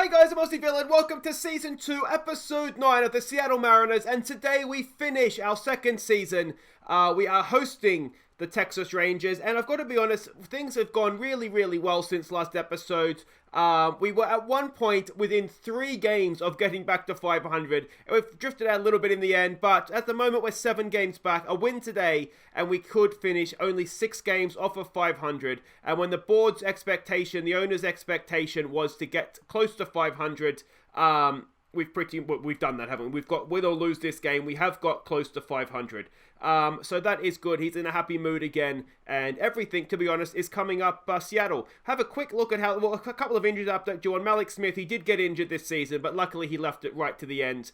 guys, I'm Aussie Villain. Welcome to Season 2, Episode 9 of the Seattle Mariners, and today we finish our second season. We are hosting the Texas Rangers, and I've got to be honest, things have gone really well since last episode. We were at one point within 3 games of getting back to 500. We've drifted out a little bit in the end, but at the moment we're 7 games back. A win today, and we could finish only 6 games off of 500. And when the board's expectation, the owner's expectation was to get close to 500, we've done that, haven't we? We've got win or lose this game. We have got close to 500. So that is good. He's in a happy mood again, and everything, to be honest, is coming up. Seattle. Have a quick look at a couple of injuries update. Joe on Malik Smith. He did get injured this season, but luckily he left it right to the end.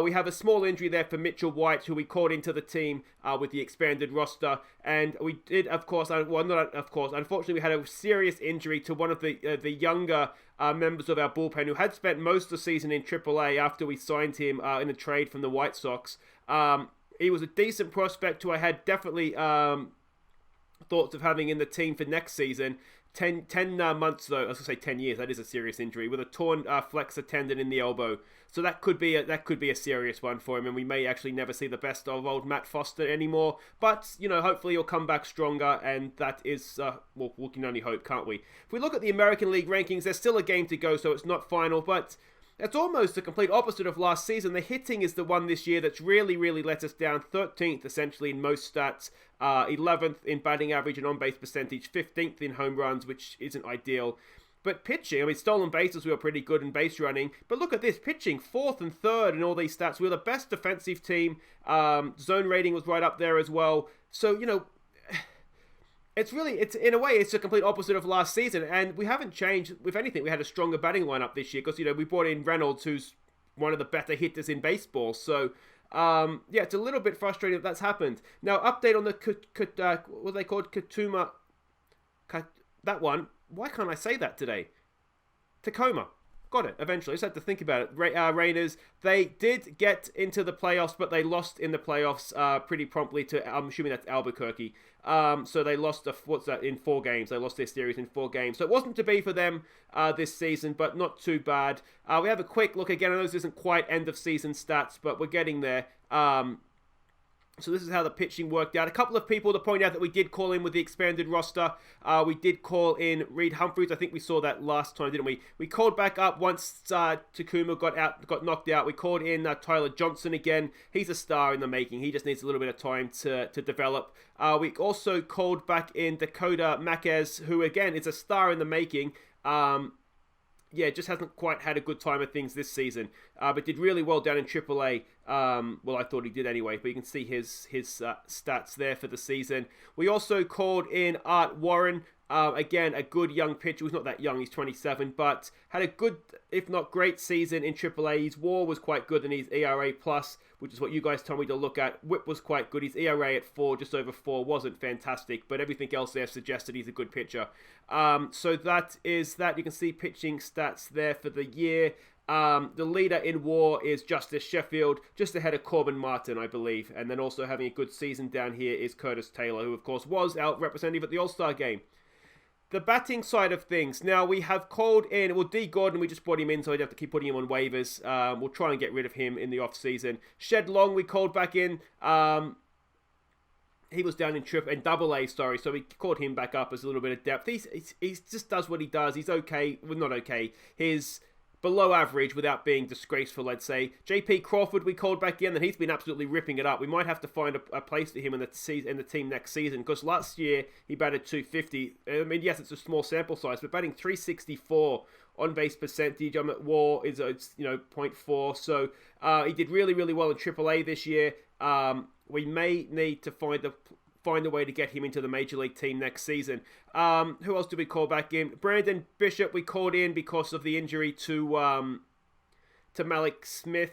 We have a small injury there for Mitchell White, who we called into the team with the expanded roster, and we did, unfortunately, we had a serious injury to one of the younger members of our bullpen who had spent most of the season in AAA after we signed him in a trade from the White Sox. He was a decent prospect who I had definitely thoughts of having in the team for next season. 10 months though, I was going to say 10 years, that is a serious injury, with a torn flexor tendon in the elbow. So that could be a serious one for him, and we may actually never see the best of old Matt Foster anymore. But, hopefully he'll come back stronger, and that is, we can only hope, can't we? If we look at the American League rankings, there's still a game to go, so it's not final, but it's almost the complete opposite of last season. The hitting is the one this year that's really let us down. 13th, essentially, in most stats. 11th in batting average and on-base percentage. 15th in home runs, which isn't ideal. But pitching, stolen bases, we were pretty good in base running. But look at this, pitching, 4th and 3rd in all these stats. We were the best defensive team. Zone rating was right up there as well. So, it's in a way, it's the complete opposite of last season, and we haven't changed. If anything, we had a stronger batting lineup this year because, we brought in Reynolds, who's one of the better hitters in baseball. So, it's a little bit frustrating that's happened. Now, update on the, what are they called? That one. Why can't I say that today? Tacoma. Got it, eventually. I just had to think about it. Raiders, they did get into the playoffs, but they lost in the playoffs pretty promptly to, I'm assuming that's Albuquerque. So they lost, in 4 games. They lost their series in 4 games. So it wasn't to be for them this season, but not too bad. We have a quick look again. I know this isn't quite end of season stats, but we're getting there. So this is how the pitching worked out. A couple of people to point out that we did call in with the expanded roster. We did call in Reed Humphries. I think we saw that last time, didn't we? We called back up once Takuma got knocked out. We called in Tyler Johnson again. He's a star in the making. He just needs a little bit of time to develop. We also called back in Dakota Maquez, who again is a star in the making. Just hasn't quite had a good time of things this season, but did really well down in AAA. I thought he did anyway, but you can see his stats there for the season. We also called in Art Warren. Again, a good young pitcher. He's not that young, he's 27, but had a good, if not great season in AAA. His WAR was quite good, and his ERA+, which is what you guys told me to look at. WHIP was quite good. His ERA at 4, just over 4, wasn't fantastic, but everything else there suggested he's a good pitcher. So that is that. You can see pitching stats there for the year. The leader in WAR is Justice Sheffield, just ahead of Corbin Martin, I believe. And then also having a good season down here is Curtis Taylor, who of course was out representative at the All-Star game. The batting side of things. Now, we have called in, D. Gordon, we just brought him in, so I'd have to keep putting him on waivers. We'll try and get rid of him in the off-season. Shed Long, we called back in. He was down in AA, so we called him back up as a little bit of depth. He just does what he does. He's okay. Well, not okay. He's below average without being disgraceful, let's say. JP Crawford we called back in, and he's been absolutely ripping it up. We might have to find a place for him in the team next season, because last year he batted .250. Yes, it's a small sample size, but batting .364 on-base percentage. WAR is .4, so he did really well in AAA this year. We may need to find a way to get him into the Major League team next season. Who else did we call back in? Brandon Bishop we called in because of the injury to Malik Smith.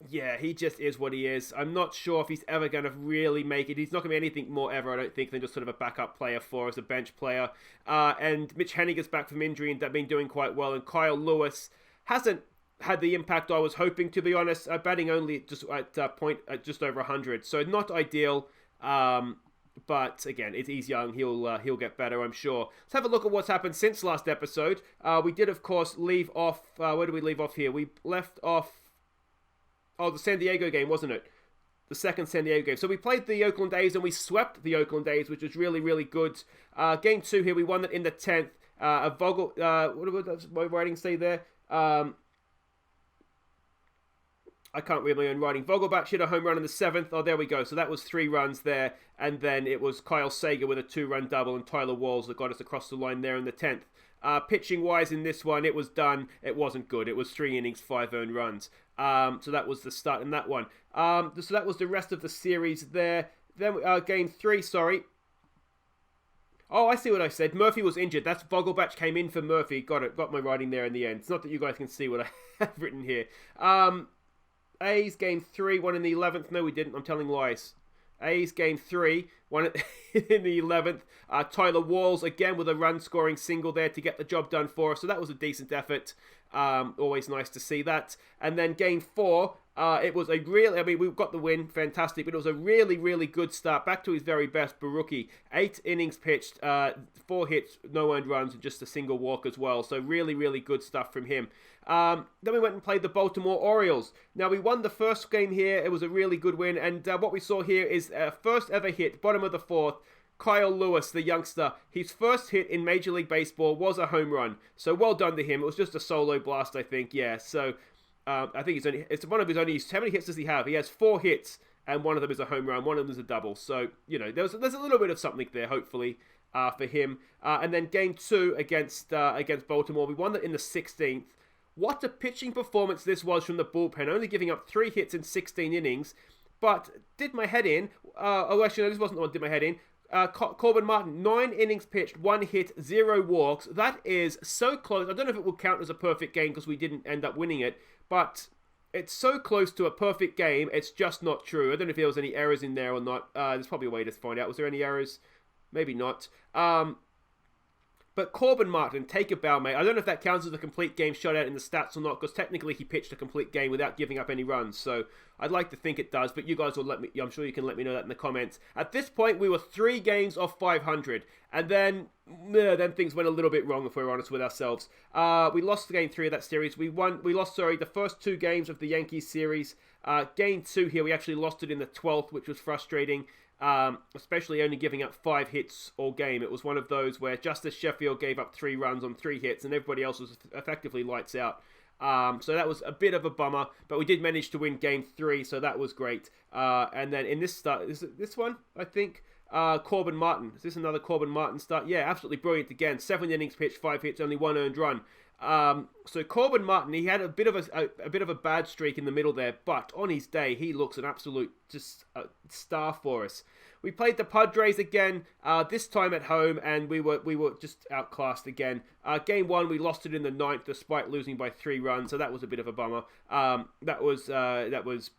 He just is what he is. I'm not sure if he's ever going to really make it. He's not going to be anything more ever, I don't think, than just sort of a backup player for us, a bench player. And Mitch Henniger's back from injury and been doing quite well. And Kyle Lewis hasn't had the impact I was hoping, to be honest. Batting only just at just over 100, so not ideal. But again, he's young. He'll get better, I'm sure. Let's have a look at what's happened since last episode. We did, of course, leave off. Where did we leave off here? We left off. Oh, the San Diego game, wasn't it? The second San Diego game. So we played the Oakland A's and we swept the Oakland A's, which was really, really good. Game 2 here, we won it in the 10th. A Vogel. What does my writing say there? I can't read my own writing. Vogelbach hit a home run in the 7th. Oh, there we go. So that was 3 runs there. And then it was Kyle Sager with a 2-run double and Tyler Walls that got us across the line there in the 10th. Pitching-wise in this one, it was done. It wasn't good. It was 3 innings, 5 earned runs. So that was the start in that one. So that was the rest of the series there. Then game 3, sorry. Oh, I see what I said. Murphy was injured. That's Vogelbach came in for Murphy. Got it. Got my writing there in the end. It's not that you guys can see what I have written here. A's game 3, won in the 11th. No, we didn't. I'm telling lies. A's game 3, won in the 11th. Tyler Walls again with a run-scoring single there to get the job done for us. So that was a decent effort. Always nice to see that. And then game 4, it was a really, I mean, we got the win, fantastic, but it was a really, really good start. Back to his very best, Barucki. 8 innings pitched, 4 hits, no earned runs, and just a single walk as well. So really, really good stuff from him. Then we went and played the Baltimore Orioles. Now, we won the first game here. It was a really good win. And what we saw here is first ever hit, bottom of the 4th. Kyle Lewis, the youngster, his first hit in Major League Baseball was a home run. So well done to him. It was just a solo blast, I think. Yeah, so I think it's one of his only, how many hits does he have? He has 4 hits, and one of them is a home run. One of them is a double. So, you know, there's a little bit of something there, hopefully, for him. And then game 2 against Baltimore, we won that in the 16th. What a pitching performance this was from the bullpen, only giving up 3 hits in 16 innings. But did my head in. Actually, no, this wasn't the one that did my head in. Corbin Martin, 9 innings pitched, 1 hit, 0 walks. That is so close. I don't know if it will count as a perfect game because we didn't end up winning it, but it's so close to a perfect game, it's just not true. I don't know if there was any errors in there or not. There's probably a way to find out. Was there any errors? Maybe not. But Corbin Martin, take a bow, mate. I don't know if that counts as a complete game shutout in the stats or not, because technically he pitched a complete game without giving up any runs. So I'd like to think it does, but you guys will let me. I'm sure you can let me know that in the comments. At this point, we were 3 games off 500, and then things went a little bit wrong, if we're honest with ourselves. We lost game 3 of that series. We lost the first 2 games of the Yankees series. Game 2 here, we actually lost it in the 12th, which was frustrating. Especially only giving up 5 hits all game. It was one of those where Justice Sheffield gave up 3 runs on 3 hits and everybody else was effectively lights out. So that was a bit of a bummer, but we did manage to win game 3, so that was great. And then in this start, is it this one, I think? Corbin Martin. Is this another Corbin Martin start? Yeah, absolutely brilliant again. 7 innings pitched, 5 hits, only 1 earned run. So Corbin Martin, he had a bit of a bad streak in the middle there, but on his day, he looks an absolute just star for us. We played the Padres again, this time at home, and we were just outclassed again. Game 1, we lost it in the 9th, despite losing by 3 runs, so that was a bit of a bummer. That was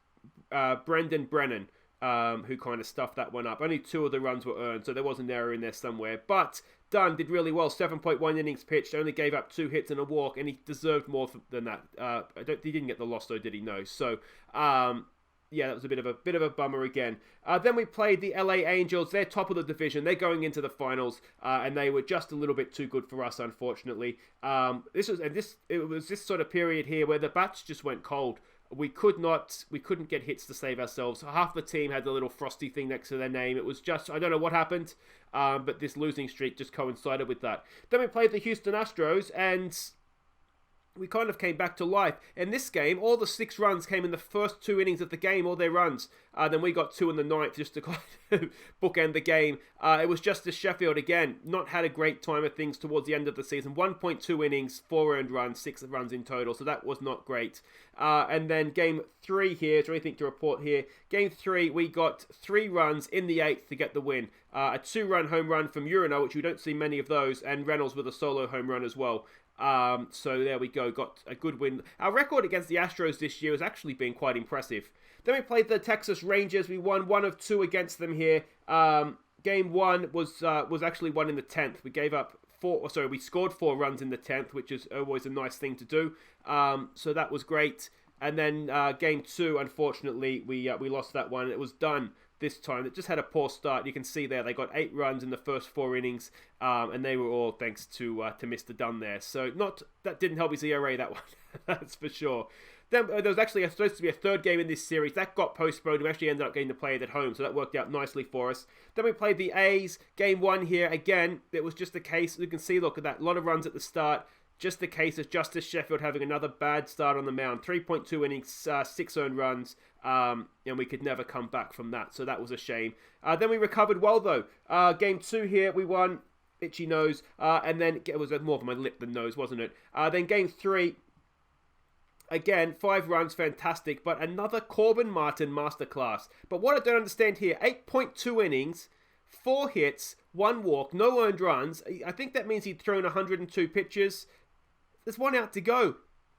Brendan Brennan, who kind of stuffed that one up. Only 2 of the runs were earned, so there was an error in there somewhere, but Dunn did really well. 7.1 innings pitched, only gave up 2 hits and a walk, and he deserved more than that. He didn't get the loss though, did he? No. So, yeah, that was a bit of a bummer again. Then we played the LA Angels. They're top of the division. They're going into the finals, and they were just a little bit too good for us, unfortunately. It was this sort of period here where the bats just went cold. We couldn't get hits to save ourselves. Half the team had the little frosty thing next to their name. It was just, I don't know what happened, but this losing streak just coincided with that. Then we played the Houston Astros, and we kind of came back to life. In this game, all the 6 runs came in the first 2 innings of the game, all their runs. Then we got 2 in the 9th just to kind of bookend the game. It was Justice Sheffield, again, not had a great time of things towards the end of the season. 1.2 innings, 4 earned runs, 6 runs in total, so that was not great. And then game 3 here, is there anything to report here? Game 3, we got 3 runs in the 8th to get the win. A 2-run home run from Urano, which we don't see many of those, and Reynolds with a solo home run as well. So there we go, got a good win. Our record against the Astros this year has actually been quite impressive. Then we played the Texas Rangers. We won 1 of 2 against them here. Game 1 was actually won in the 10th. We scored 4 runs in the 10th, which is always a nice thing to do. So that was great. And then game 2, unfortunately, we lost that one. It was done. this time that just had a poor start. You can see there they got 8 runs in the first 4 innings, and they were all thanks to Mr. Dunn there. So that didn't help his ERA, that one. That's for sure. Then there was actually supposed to be a third game in this series. That got postponed. We actually ended up getting to play it at home, so that worked out nicely for us. Then we played the A's. Game 1 here. Again, it was just a case. You can see, look at that. A lot of runs at the start. Just the case of Justice Sheffield having another bad start on the mound. 3.2 innings, 6 earned runs, and we could never come back from that. So that was a shame. Then we recovered well, though. Game 2 here, we won. Itchy nose. And then it was more of my lip than nose, wasn't it? Then Game 3... Again, 5 runs, fantastic, but another Corbin Martin masterclass. But what I don't understand here, 8.2 innings, 4 hits, 1 walk, no earned runs. I think that means he'd thrown 102 pitches. There's 1 out to go.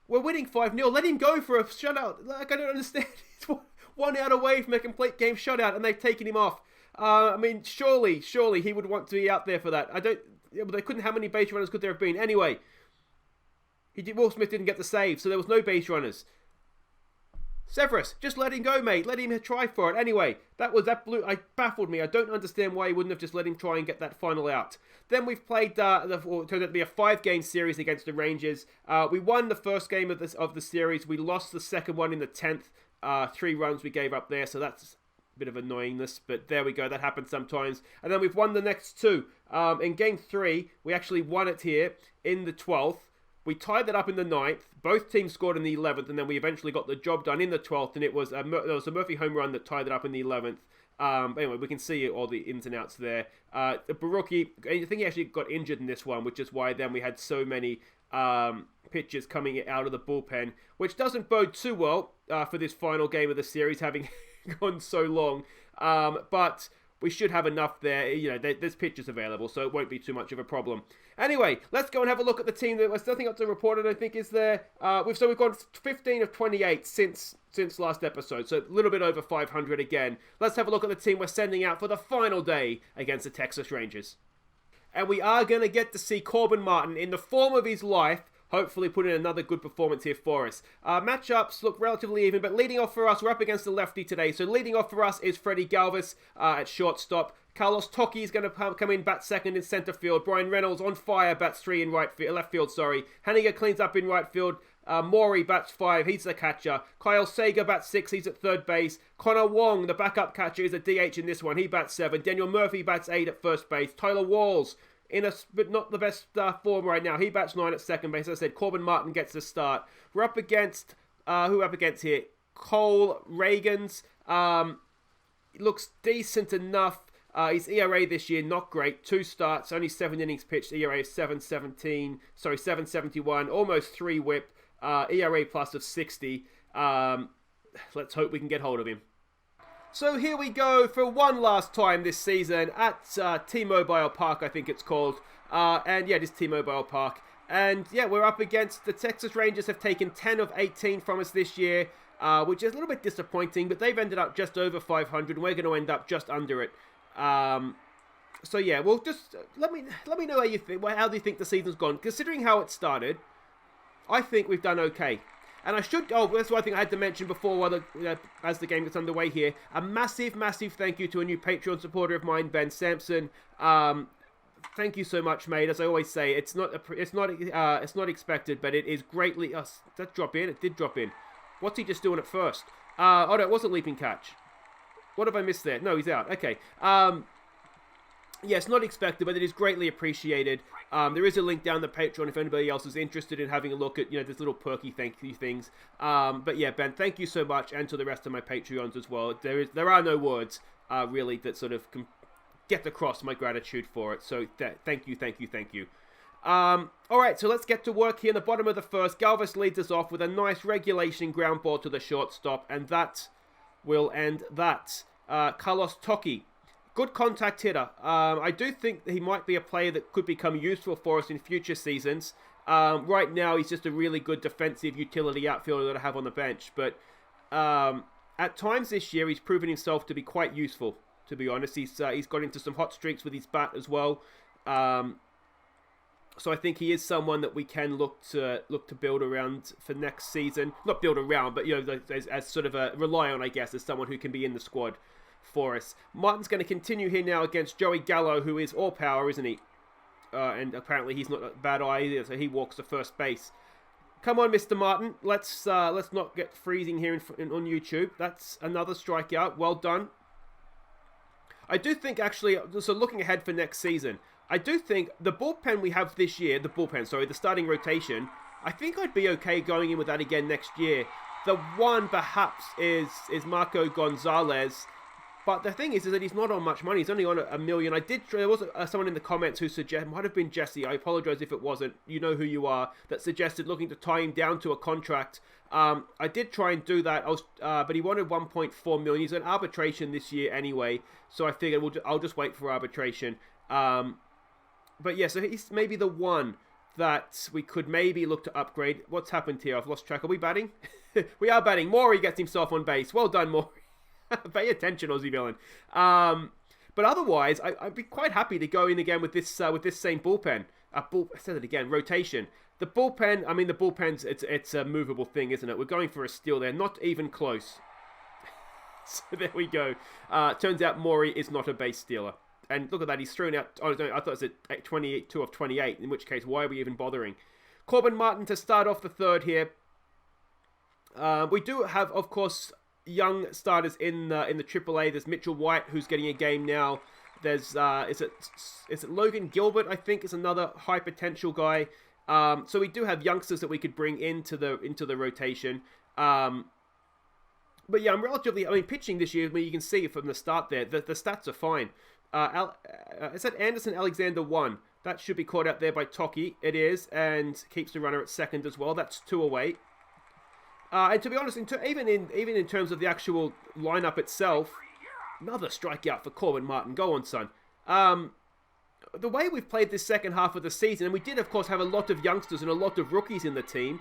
We're winning 5-0. Let him go for a shutout. Like, I don't understand. He's 1 out away from a complete game shutout, and they've taken him off. I mean, surely he would want to be out there for that. They couldn't. How many base runners could there have been? Anyway. Will Smith didn't get the save, so there was no base runners. Severus, just let him go, mate. Let him try for it. Anyway, baffled me. I don't understand why he wouldn't have just let him try and get that final out. Then we've played, it turned out to be a 5-game series against the Rangers. We won the first game of the series. We lost the second one in the 10th. 3 runs we gave up there, so that's a bit of annoyingness, but there we go. That happens sometimes. And then we've won the next 2. In Game 3, we actually won it here in the 12th. We tied that up in the 9th. Both teams scored in the 11th, and then we eventually got the job done in the 12th, and there was a Murphy home run that tied it up in the 11th. Anyway, we can see all the ins and outs there. Baruki, I think he actually got injured in this one, which is why then we had so many pitchers coming out of the bullpen, which doesn't bode too well for this final game of the series, having gone so long. But we should have enough there. There's pitchers available, so it won't be too much of a problem. Anyway, let's go and have a look at the team. There's nothing else to report, I don't think, is there. We've gone 15 of 28 since last episode, so a little bit over 500 again. Let's have a look at the team we're sending out for the final day against the Texas Rangers. And we are going to get to see Corbin Martin in the form of his life, hopefully put in another good performance here for us. Matchups look relatively even, but leading off for us, we're up against the lefty today. So leading off for us is Freddie Galvis at shortstop. Carlos Toki is going to come in, bat second in center field. Brian Reynolds on fire, bats 3 in left field. Haniger cleans up in right field. Maury bats 5, he's the catcher. Kyle Sager bats 6, he's at third base. Connor Wong, the backup catcher, is a DH in this one. He bats 7. Daniel Murphy bats 8 at first base. Tyler Walls, but not the best form right now. He bats 9 at second base. As I said, Corbin Martin gets the start. We're up against, who are up against here? Cole Reagans. Looks decent enough. His ERA this year, not great. 2 starts, only 7 innings pitched. ERA of 7.71, almost 3 whip. ERA plus of 60. Let's hope we can get hold of him. So here we go for one last time this season at T-Mobile Park, I think it's called. And yeah, it is T-Mobile Park. And yeah, we're up against the Texas Rangers. Have taken 10 of 18 from us this year, which is a little bit disappointing, but they've ended up just over 500, and we're going to end up just under it. So yeah, well, just let me know how you think. How do you think the season's gone? Considering how it started, I think we've done okay. And I should. Oh, that's one thing I had to mention before, as the game gets underway here. A massive, massive thank you to a new Patreon supporter of mine, Ben Sampson. Thank you so much, mate. As I always say, it's not expected, but it is greatly. Did that drop in? It did drop in. What's he just doing at first? Oh no, it wasn't leaping catch. What have I missed there? No, he's out. Okay. Yes, not expected, but it is greatly appreciated. There is a link down the Patreon if anybody else is interested in having a look at, this little perky thank you things. But yeah, Ben, thank you so much, and to the rest of my Patreons as well. There are no words, really, that sort of can get across my gratitude for it. So thank you. Alright, so let's get to work here in the bottom of the first. Galvis leads us off with a nice regulation ground ball to the shortstop, and that will end that. Carlos Toki, good contact hitter. I do think that he might be a player that could become useful for us in future seasons. Right now, he's just a really good defensive utility outfielder that I have on the bench. But at times this year, he's proven himself to be quite useful, to be honest. He's got into some hot streaks with his bat as well. So I think he is someone that we can look to build around for next season. Not build around, but as sort of a rely on, I guess, as someone who can be in the squad. for us. Martin's going to continue here now against Joey Gallo, who is all power, isn't he? And apparently he's not a bad eye either, so he walks to first base. Come on, Mr. Martin. Let's not get freezing here on YouTube. That's another strikeout. Well done. I do think, actually, so looking ahead for next season, I do think the bullpen we have this year, the starting rotation, I think I'd be okay going in with that again next year. The one, perhaps, is Marco Gonzalez. But the thing is that he's not on much money. He's only on $1 million. There was someone in the comments who might have been Jesse. I apologize if it wasn't. You know who you are. That suggested looking to tie him down to a contract. I did try and do that. But he wanted $1.4 million. He's on arbitration this year anyway. So I figured I'll just wait for arbitration. But yeah, so he's maybe the one that we could maybe look to upgrade. What's happened here? I've lost track. Are we batting? We are batting. Maury gets himself on base. Well done, Maury. Pay attention, Aussie villain. But otherwise, I'd be quite happy to go in again with this same bullpen. I said it again, rotation. The bullpen's it's a movable thing, isn't it? We're going for a steal there, not even close. So there we go. Turns out Maury is not a base stealer. And look at that, he's thrown out. Oh, no, I thought it was 22 of 28. In which case, why are we even bothering? Corbin Martin to start off the third here. We do have, of course, young starters in the AAA. There's Mitchell White, who's getting a game now. There's is it Logan Gilbert, I think, is another high potential guy. So we do have youngsters that we could bring into the rotation. But yeah, pitching this year, you can see from the start there, the stats are fine. Is that Anderson Alexander 1? That should be caught out there by Toki. It is, and keeps the runner at second as well. That's 2 away. And to be honest, even in terms of the actual lineup itself, another strikeout for Corbin Martin. Go on, son. The way we've played this second half of the season, and we did, of course, have a lot of youngsters and a lot of rookies in the team.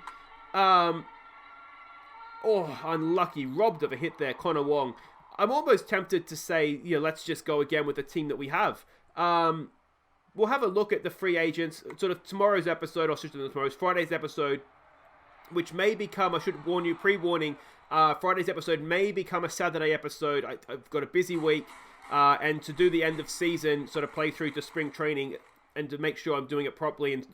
Unlucky. Robbed of a hit there, Connor Wong. I'm almost tempted to say, let's just go again with the team that we have. We'll have a look at the free agents, sort of tomorrow's episode, or Friday's episode, which may become, I should warn you, pre-warning, Friday's episode may become a Saturday episode. I've got a busy week, and to do the end of season sort of play through to spring training, and to make sure I'm doing it properly and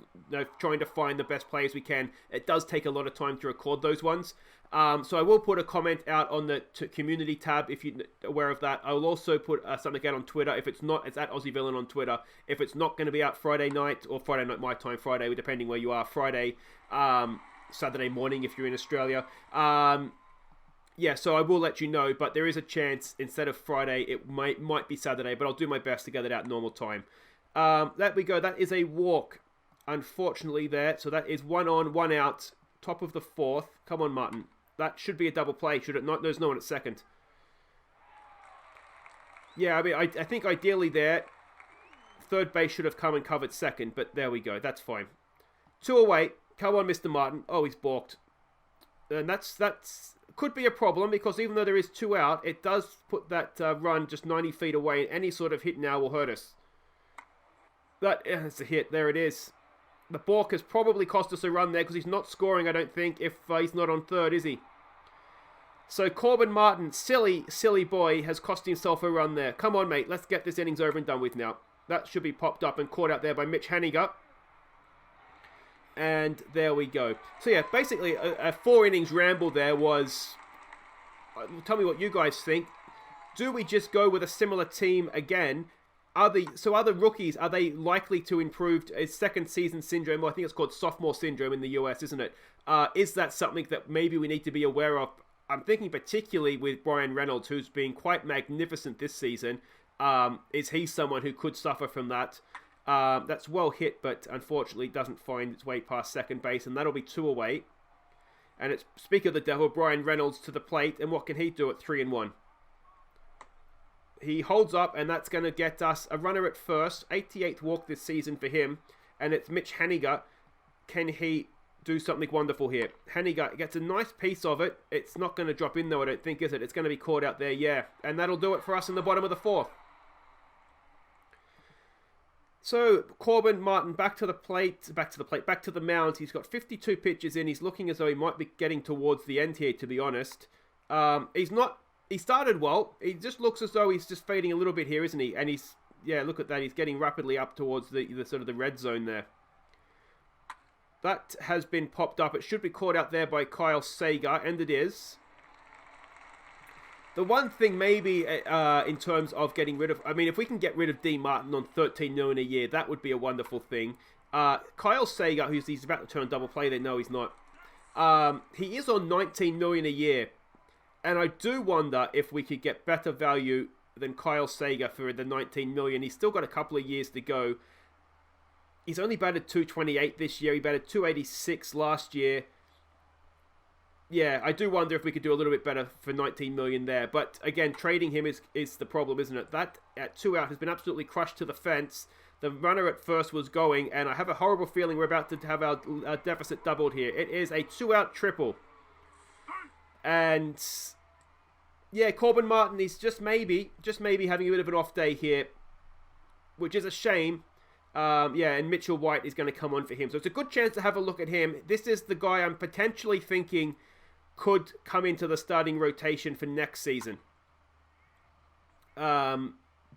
trying to find the best players we can, it does take a lot of time to record those ones. So I will put a comment out on the community tab if you're aware of that. I will also put something out on Twitter. If it's not, it's at Aussie Villain on Twitter. If it's not going to be out Friday night, or Friday night my time, Friday, depending where you are, Friday, Saturday morning if you're in Australia. So I will let you know, but there is a chance instead of Friday, it might be Saturday, but I'll do my best to get it out normal time. There we go. That is a walk, unfortunately, there. So that is 1 on, 1 out, top of the 4th. Come on, Martin. That should be a double play, should it not? There's no one at second. Yeah, I think ideally there, third base should have come and covered second, but there we go. That's fine. 2 away. Come on, Mr. Martin. Oh, he's balked. And that's could be a problem, because even though there is 2 out, it does put that run just 90 feet away, and any sort of hit now will hurt us. That's a hit. There it is. The balk has probably cost us a run there, because he's not scoring, I don't think, if he's not on third, is he? So Corbin Martin, silly boy, has cost himself a run there. Come on, mate. Let's get this innings over and done with now. That should be popped up and caught out there by Mitch Haniger. And there we go. So yeah, basically a 4 innings ramble there was... Tell me what you guys think. Do we just go with a similar team again? Other rookies, are they likely to improve? Is second season syndrome, I think it's called sophomore syndrome in the US, isn't it? Is that something that maybe we need to be aware of? I'm thinking particularly with Brian Reynolds, who's been quite magnificent this season. Is he someone who could suffer from that? That's well hit, but unfortunately doesn't find its way past second base, and that'll be 2 away. And it's, speak of the devil, Brian Reynolds to the plate, and what can he do at 3-1? He holds up, and that's going to get us a runner at first. 88th walk this season for him, and it's Mitch Haniger. Can he do something wonderful here? Haniger gets a nice piece of it. It's not going to drop in though, I don't think, is it? It's going to be caught out there, yeah. And that'll do it for us in the bottom of the 4th. So, Corbin Martin back to the mound. He's got 52 pitches in. He's looking as though he might be getting towards the end here, to be honest. He's not he started well. He just looks as though he's just fading a little bit here, isn't he? And he's, yeah, look at that. He's getting rapidly up towards the sort of the red zone there. That has been popped up. It should be caught out there by Kyle Sager, and it is. The one thing maybe in terms of getting rid of, I mean, if we can get rid of D. Martin on $13 million a year, that would be a wonderful thing. Kyle Sager, he's about to turn double play there. No, he's not. He is on $19 million a year. And I do wonder if we could get better value than Kyle Sager for the $19 million. He's still got a couple of years to go. He's only batted .228 this year. He batted .286 last year. Yeah, I do wonder if we could do a little bit better for $19 million there. But again, trading him is the problem, isn't it? That at 2 out has been absolutely crushed to the fence. The runner at first was going, and I have a horrible feeling we're about to have our deficit doubled here. It is a 2-out triple. And yeah, Corbin Martin is just maybe having a bit of an off day here, which is a shame. Yeah, and Mitchell White is going to come on for him. So it's a good chance to have a look at him. This is the guy I'm potentially thinking could come into the starting rotation for next season.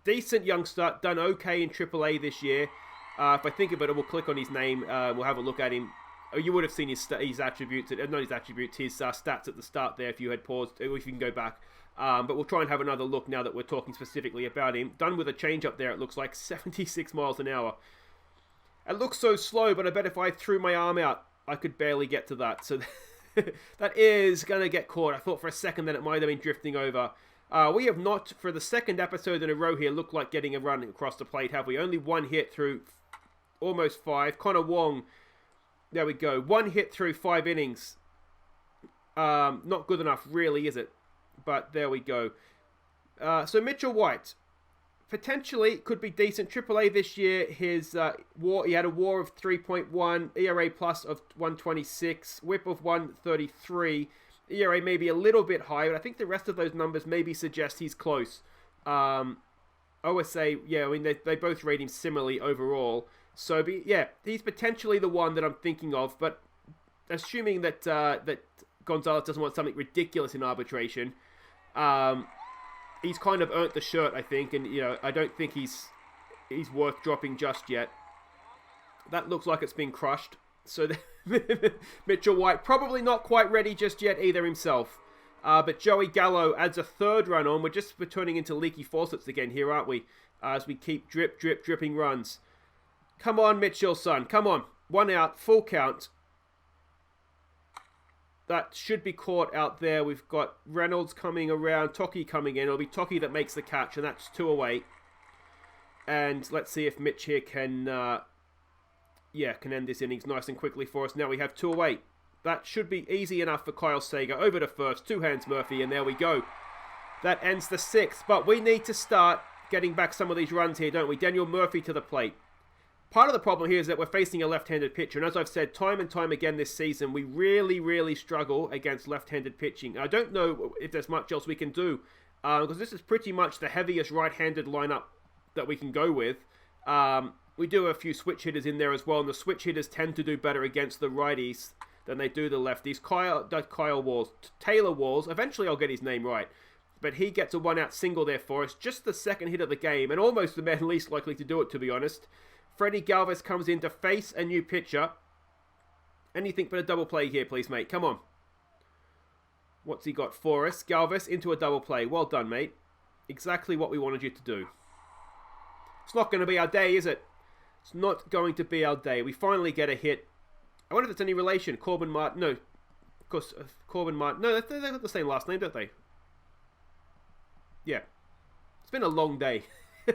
Decent youngster, done okay in AAA this year. If I think of it, we'll click on his name. We'll have a look at him. Oh, you would have seen his attributes, not his attributes, his stats at the start there if you had paused, or if you can go back. But we'll try and have another look now that we're talking specifically about him. Done with a change-up there, it looks like 76 miles an hour. It looks so slow, but I bet if I threw my arm out, I could barely get to that. So that is going to get caught. I thought for a second that it might have been drifting over. We have not, for the second episode in a row here, looked like getting a run across the plate, have we? Only one hit through almost 5. Connor Wong, there we go. 1 hit through 5 innings. Not good enough, really, is it? But there we go. So Mitchell White, potentially could be decent. AAA this year, his WAR, he had a WAR of 3.1, ERA plus of 126, WHIP of 133. ERA maybe a little bit high, but I think the rest of those numbers maybe suggest he's close. OSA, yeah, I mean, they both rate him similarly overall. So, yeah, he's potentially the one that I'm thinking of, but assuming that that Gonzalez doesn't want something ridiculous in arbitration, he's kind of earned the shirt, I think, and, you know, I don't think he's worth dropping just yet. That looks like it's been crushed. So Mitchell White probably not quite ready just yet either himself. But Joey Gallo adds a 3rd run on. We're turning into leaky faucets again here, aren't we? As we keep dripping runs. Come on, Mitchell, son. Come on. 1 out, full count. That should be caught out there. We've got Reynolds coming around, Toki coming in. It'll be Toki that makes the catch, and that's 2 away. And let's see if Mitch here can end this innings nice and quickly for us. Now we have 2 away. That should be easy enough for Kyle Sager. Over to first, 2 hands Murphy, and there we go. That ends the 6th, but we need to start getting back some of these runs here, don't we? Daniel Murphy to the plate. Part of the problem here is that we're facing a left-handed pitcher, and as I've said time and time again this season, we really struggle against left-handed pitching. I don't know if there's much else we can do, because this is pretty much the heaviest right-handed lineup that we can go with. We do have a few switch hitters in there as well, and the switch hitters tend to do better against the righties than they do the lefties. Taylor Walls, eventually I'll get his name right, but he gets a 1-out single there for us, just the second hit of the game, and almost the man least likely to do it, to be honest. Freddie Galvis comes in to face a new pitcher. Anything but a double play here, please, mate. Come on. What's he got for us? Galvis into a double play. Well done, mate. Exactly what we wanted you to do. It's not going to be our day, is it? It's not going to be our day. We finally get a hit. I wonder if it's any relation. Corbin Martin. No. Of course, Corbin Martin. No, they've got the same last name, don't they? Yeah. It's been a long day.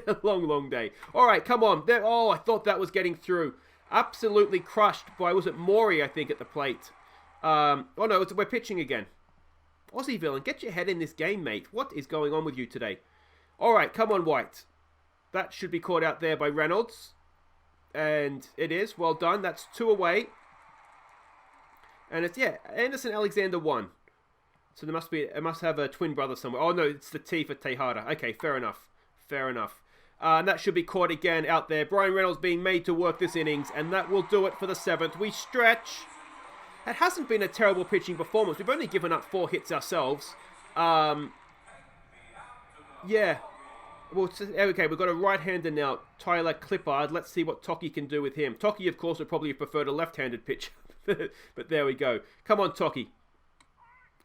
A long day. All right, come on. Oh, I thought that was getting through. Absolutely crushed by, was it Maury, I think, at the plate. Oh, no, we're pitching again. Aussie villain, get your head in this game, mate. What is going on with you today? All right, come on, White. That should be caught out there by Reynolds. And it is. Well done. That's 2 away. And it's, yeah, Anderson Alexander 1. So it must have a twin brother somewhere. Oh, no, it's the T for Tejada. Okay, fair enough. Fair enough. And that should be caught again out there. Brian Reynolds being made to work this innings, and that will do it for the 7th. We stretch. It hasn't been a terrible pitching performance. We've only given up 4 hits ourselves. Yeah. Well, okay, we've got a right-hander now, Tyler Clippard. Let's see what Toki can do with him. Toki, of course, would probably have preferred a left-handed pitcher. But there we go. Come on, Toki.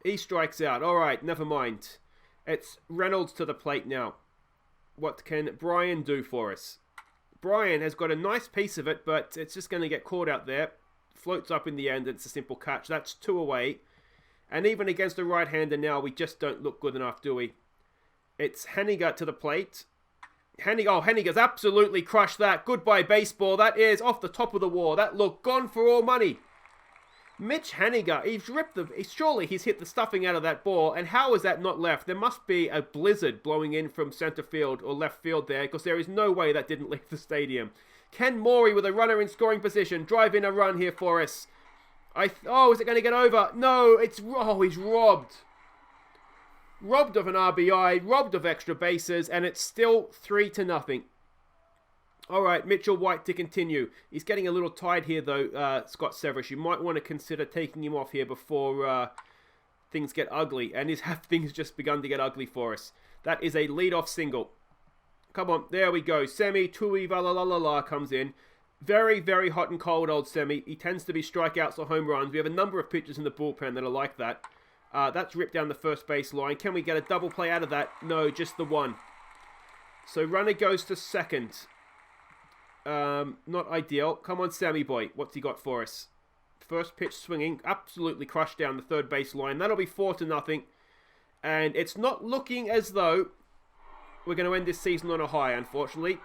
He strikes out. All right, never mind. It's Reynolds to the plate now. What can Brian do for us? Brian has got a nice piece of it, but it's just going to get caught out there. Floats up in the end. It's a simple catch. That's 2 away. And even against the right-hander now, we just don't look good enough, do we? It's Henniger to the plate. Henniger's absolutely crushed that. Goodbye, baseball. That is off the top of the wall. That looked gone for all money. Mitch Henniger, surely he's hit the stuffing out of that ball. And how is that not left? There must be a blizzard blowing in from center field or left field there, because there is no way that didn't leave the stadium. Ken Morey with a runner in scoring position. Drive in a run here for us. Is it going to get over? No, he's robbed. Robbed of an RBI, robbed of extra bases, and it's still 3-0. All right, Mitchell White to continue. He's getting a little tired here, though, Scott Severus. You might want to consider taking him off here before things get ugly. And have things just begun to get ugly for us? That is a leadoff single. Come on, there we go. Semi Tui Valalalala comes in. Very, very hot and cold, old Semi. He tends to be strikeouts or home runs. We have a number of pitchers in the bullpen that are like that. That's ripped down the first base line. Can we get a double play out of that? No, just the one. So runner goes to second. Not ideal. Come on, Sammy boy. What's he got for us? First pitch swinging. Absolutely crushed down the third base line. That'll be 4-0. And it's not looking as though we're going to end this season on a high, unfortunately.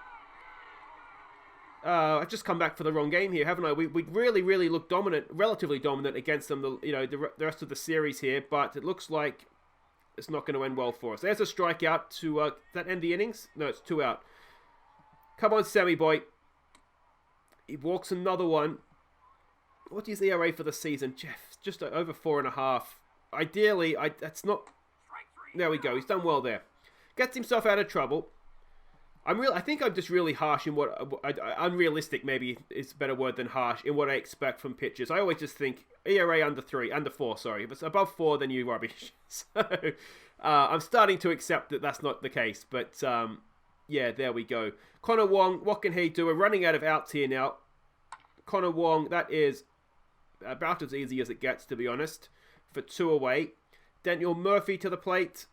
I've just come back for the wrong game here, haven't I? We really, really looked dominant, relatively dominant against them, the rest of the series here, but it looks like it's not going to end well for us. There's a strikeout to, does that end the innings? No, it's 2 out. Come on, Sammy boy. He walks another one. What is the ERA for the season? Jeff, just over 4.5. Ideally, that's not... There we go, he's done well there. Gets himself out of trouble. I think I'm just really harsh in what... unrealistic, maybe, is a better word than harsh, in what I expect from pitchers. I always just think, ERA under 4, sorry. If it's above 4, then you rubbish. So, I'm starting to accept that that's not the case. But, yeah, there we go. Connor Wong, what can he do? We're running out of outs here now. Connor Wong, that is about as easy as it gets, to be honest. For 2 away. Daniel Murphy to the plate.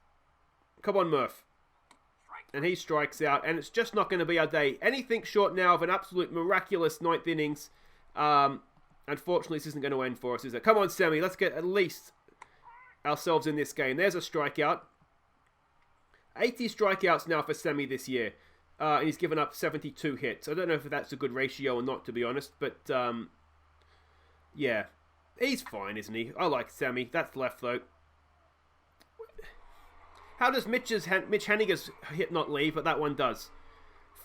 Come on, Murph. And he strikes out, and it's just not going to be our day. Anything short now of an absolute miraculous 9th innings. Unfortunately, this isn't going to end for us, is it? Come on, Sammy, let's get at least ourselves in this game. There's a strikeout. 80 strikeouts now for Sammy this year. And he's given up 72 hits. I don't know if that's a good ratio or not, to be honest. But, yeah. He's fine, isn't he? I like Sammy. That's left, though. How does Mitch Henniger's hit not leave? But that one does.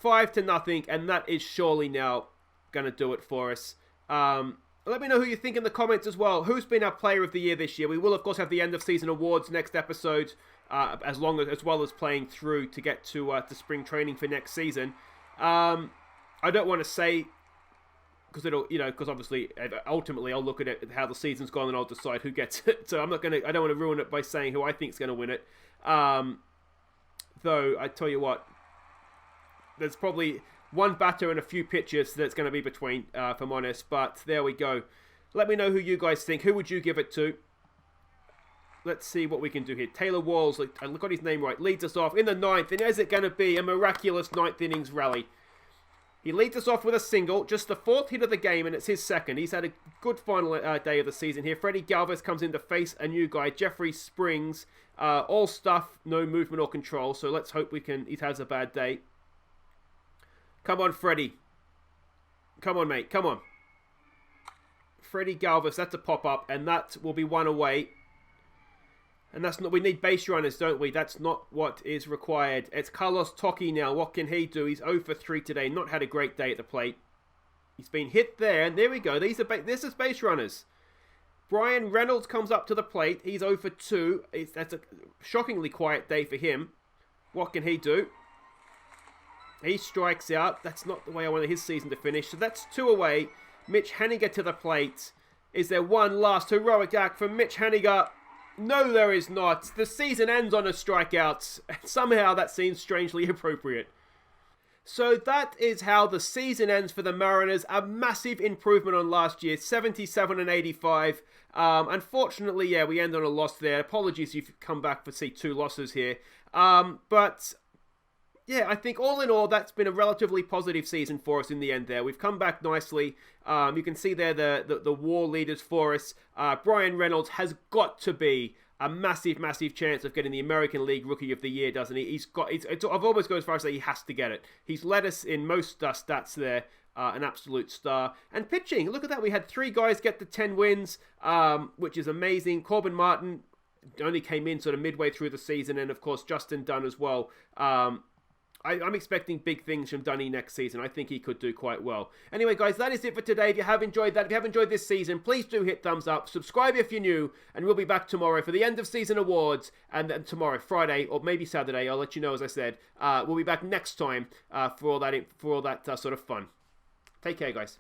5-0, and that is surely now going to do it for us. Let me know who you think in the comments as well. Who's been our player of the year this year? We will, of course, have the end of season awards next episode, as well as playing through to get to spring training for next season. I don't want to say, because obviously ultimately I'll look at it how the season's gone and I'll decide who gets it. So I don't want to ruin it by saying who I think is going to win it. Though I tell you what, there's probably one batter and a few pitchers that's going to be between, if I'm honest. But there we go. Let me know who you guys think. Who would you give it to? Let's see what we can do here. Taylor Walls, I got his name right, leads us off in the 9th. And is it going to be a miraculous 9th innings rally? He leads us off with a single, just the 4th hit of the game, and it's his 2nd. He's had a good final day of the season here. Freddie Galvis comes in to face a new guy, Jeffrey Springs. All stuff, no movement or control, so let's hope he has a bad day. Come on, Freddie. Come on, mate, come on. Freddie Galvis, that's a pop-up, and that will be 1 away. And that's not, we need base runners, don't we? That's not what is required. It's Carlos Toki now. What can he do? He's 0 for 3 today. Not had a great day at the plate. He's been hit there, and there we go. This is base runners. Brian Reynolds comes up to the plate. He's 0 for 2. That's a shockingly quiet day for him. What can he do? He strikes out. That's not the way I wanted his season to finish. So that's 2 away. Mitch Henniger to the plate. Is there one last heroic act from Mitch Henniger? No, there is not. The season ends on a strikeout. Somehow that seems strangely appropriate. So that is how the season ends for the Mariners. A massive improvement on last year, 77 and 85. Unfortunately, yeah, we end on a loss there. Apologies if you've come back for see 2 losses here. But yeah, I think all in all, that's been a relatively positive season for us in the end there. We've come back nicely. You can see there the WAR leaders for us. Brian Reynolds has got to be a massive, massive chance of getting the American League Rookie of the Year, doesn't he? I've always gone as far as say he has to get it. He's led us in most stats there. An absolute star. And pitching, look at that. We had 3 guys get the 10 wins, which is amazing. Corbin Martin only came in sort of midway through the season, and of course Justin Dunn as well. I'm expecting big things from Dunny next season. I think he could do quite well. Anyway, guys, that is it for today. If you have enjoyed that, if you have enjoyed this season, please do hit thumbs up. Subscribe if you're new, and we'll be back tomorrow for the end of season awards. And then tomorrow, Friday, or maybe Saturday, I'll let you know, as I said. We'll be back next time for all that sort of fun. Take care, guys.